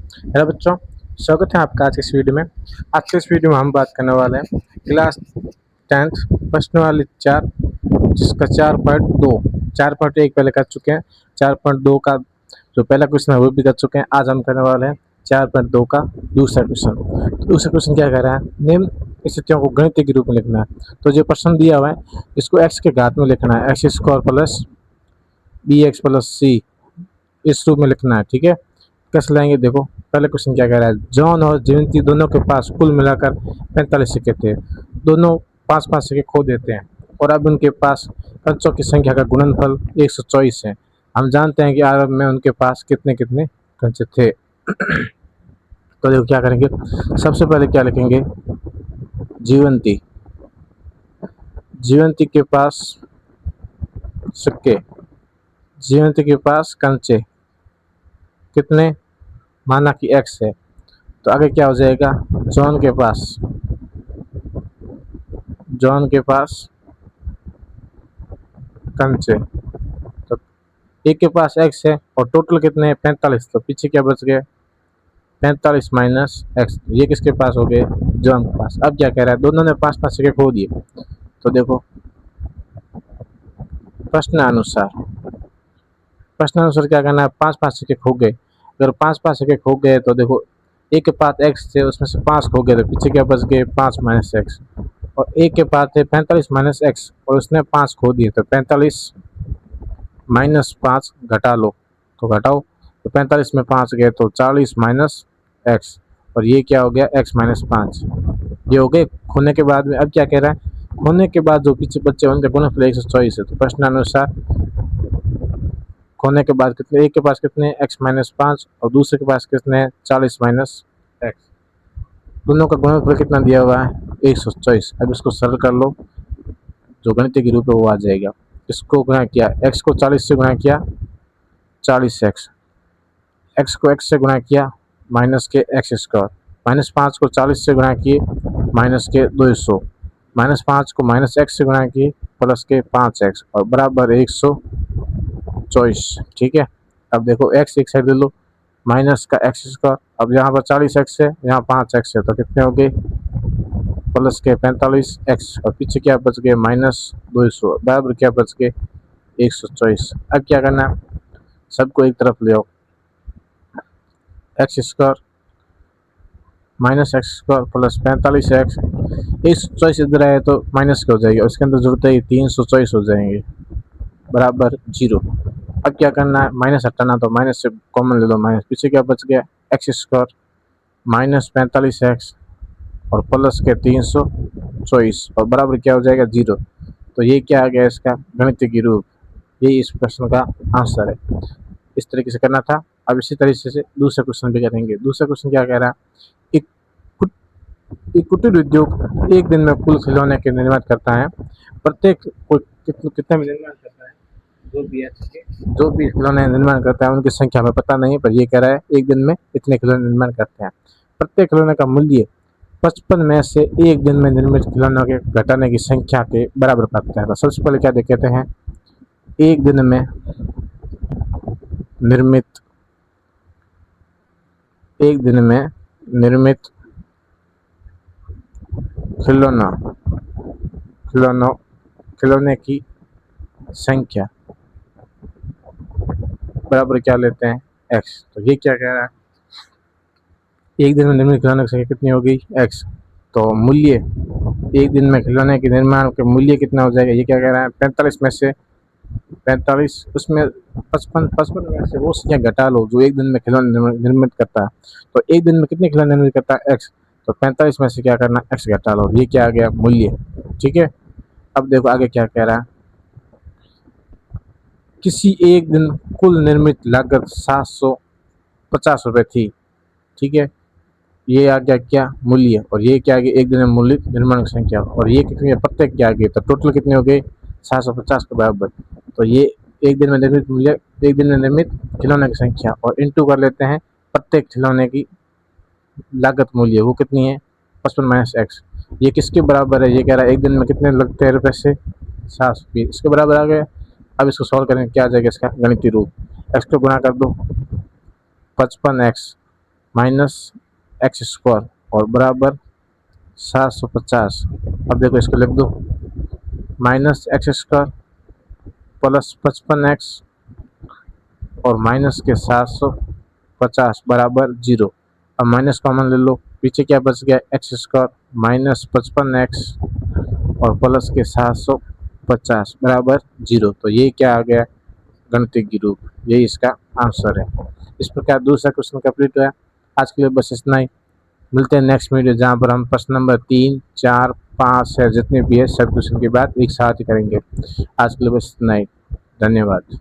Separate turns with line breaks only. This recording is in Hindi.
हेलो बच्चों, स्वागत है आपका आज के इस वीडियो में। आज के इस वीडियो में हम बात करने वाले हैं क्लास 10th प्रश्नावली 4 जिसका 4.2 4.1 पहले कर चुके हैं। 4.2 का जो पहला क्वेश्चन है वो भी कर चुके हैं। आज हम करने वाले हैं 4.2 का दूसरा क्वेश्चन। तो दूसरा क्वेश्चन क्या कह रहा है, निम्न स्थितियों को गणितीय के रूप में लिखना है। तो जो प्रश्न दिया हुआ है इसको एक्स के घात में लिखना है, x square plus b x plus c, इस रूप में लिखना है। ठीक है, कैसे लाएंगे देखो। पहले क्वेश्चन क्या कह रहा है, जॉन और जयंती दोनों के पास कुल मिलाकर 45 सिक्के थे। दोनों 5-5 सिक्के खो देते हैं और अब उनके पास कंचों की संख्या का गुणनफल 124 है। हम जानते हैं कि आरंभ में उनके पास कितने कितने कंचे थे। तो देखो क्या करेंगे, सबसे पहले क्या लिखेंगे, जीवंती जीवंती के पास सिक्के, जीवंती के पास कंचे कितने, माना कि एक्स है। तो आगे क्या हो जाएगा, जॉन के पास कंचे। तो एक के पास एक्स है और टोटल कितने हैं 45, तो पीछे क्या बच गए 45 माइनस एक्स, ये किसके पास हो गए, जॉन के पास। अब क्या कह रहा है, दोनों ने 5-5 सिक्के खो दिए। तो देखो प्रश्नानुसार प्रश्नानुसार क्या करना है, 5-5 सिक्के खो गए। अगर 5-5 सिक्के खो गए तो देखो एक के पास एक्स थे उसमें से 5 खो गए, तो पीछे क्या बच गए 5 माइनस एक्स। और एक के पास थे 45 माइनस एक्स और उसने 5 खो दिए, तो 45 माइनस 5 घटा लो, तो घटाओ, तो 45 में 5 गए तो 40 माइनस एक्स, और ये क्या हो गया एक्स माइनस 5। ये हो गए खोने के बाद में। अब क्या कह रहा है, खोने के बाद जो पीछे बच्चे उनके गुणनफल 124 है। तो प्रश्नानुसार खोने के बाद कितने, एक के पास कितने एक्स माइनस 5 और दूसरे के पास कितने 40 माइनस एक्स। दोनों का गुणनफल कितना दिया हुआ है 124। अब इसको सरल कर लो, जो गणितीय के रूप है वो आ जाएगा। इसको गुणा किया, एक्स को 40 से गुणा किया 40 एक्स, एक्स को एक्स से गुणा किया माइनस के एक्स स्क्वायर, माइनस 5 को 40 से गुणा किए माइनस के 200, माइनस 5 को माइनस एक्स से गुणा किए प्लस के 5 एक्स और बराबर 124। ठीक है, अब देखो एक्स एक साइड ले लो, माइनस का एक्स स्क्वायर, अब यहाँ पर 40 एक्स है यहाँ 5 एक्स है, तो कितने हो गए प्लस के 45 एक्स और पीछे क्या बच गए माइनस 200 बराबर क्या बच गए 124। अब क्या करना है, सबको एक तरफ ले आओ, x square minus x square plus 45 x, 124 इधर आए तो माइनस के हो जाएगी, उसके अंदर जरूरत है 324 हो जाएंगे बराबर 0। अब क्या करना है, माइनस हटाना, तो माइनस से कॉमन ले लो, माइनस पीछे क्या बच गया एक्स स्क्वायर माइनस 45 एक्स और प्लस के 324 और बराबर क्या हो जाएगा 0। तो ये क्या आ गया इसका गणितीय रूप, ये इस प्रश्न का आंसर है। इस तरीके से करना था। अब इसी तरीके से दूसरा क्वेश्चन भी करेंगे। दूसरा क्वेश्चन क्या कह रहा है, एक कुटीर उद्योग एक दिन में कुल खिलौने के निर्माण करता है। प्रत्येक कितने में निर्माण करता है, जो भी खिलौने निर्माण करता है उनकी संख्या हमें पता नहीं है, पर ये कह रहा है एक दिन में इतने खिलौने निर्माण करते हैं। प्रत्येक खिलौने का मूल्य 55 में से एक दिन में निर्मित खिलौनों के घटाने की संख्या के बराबर पाता है। तो सबसे पहले क्या कहते हैं, एक दिन में निर्मित खिलौना खिलौने की संख्या बराबर क्या लेते हैं एक्स। तो ये क्या कह रहा है, एक दिन में निर्मित खिलौने की संख्या कितनी होगी एक्स, तो मूल्य एक दिन में खिलौने के निर्माण के मूल्य कितना हो जाएगा, ये क्या कह रहा है 45 में से 45 उसमें 55 में से वो संख्या घटा लो जो एक दिन में खिलौने निर्मित करता है। तो एक दिन में कितने खिलौने निर्मित करता है एक्स, तो 45 में से क्या करना एक्स घटा लो, ये क्या आ गया मूल्य। ठीक है, अब देखो आगे क्या कह रहा है, किसी एक दिन कुल निर्मित लागत 750 रुपये थी। ठीक है, ये आ गया क्या मूल्य, और ये क्या आ गया एक दिन में मूल्य निर्माण की संख्या, और ये कितनी है प्रत्येक क्या आ गई, तो टोटल कितने हो गए 750 के बराबर। तो ये एक दिन में निर्मित मूल्य, एक दिन में निर्मित खिलौने की संख्या और इंटू कर लेते हैं प्रत्येक खिलौने की लागत मूल्य, वो कितनी है 55 माइनस एक्स। ये किसके बराबर है, ये कह रहा है एक दिन में कितने लगते हैं रुपये से 700, इसके बराबर आ गया। अब इसको सॉल्व करेंगे, क्या आ जाएगा इसका गणितीय रूप, एक्स को गुणा कर दो 55 एक्स माइनस एक्स स्क्वायर और बराबर 750। अब देखो इसको लिख दो, minus x square plus 55x और माइनस के 750 बराबर 0। अब माइनस कॉमन ले लो, पीछे क्या बच गया, एक्स स्क्वायर माइनस 55x और प्लस के 750 बराबर 0। तो ये क्या आ गया, गणितीय रूप, यही इसका आंसर है। इस प्रकार दूसरा क्वेश्चन कंप्लीट हुआ। आज के लिए बस इतना ही, मिलते हैं नेक्स्ट वीडियो जहाँ पर हम प्रश्न नंबर 3, 4, 5 है जितने भी है सब क्वेश्चन की बात एक साथ ही करेंगे। आज के लिए बस इतना ही, धन्यवाद।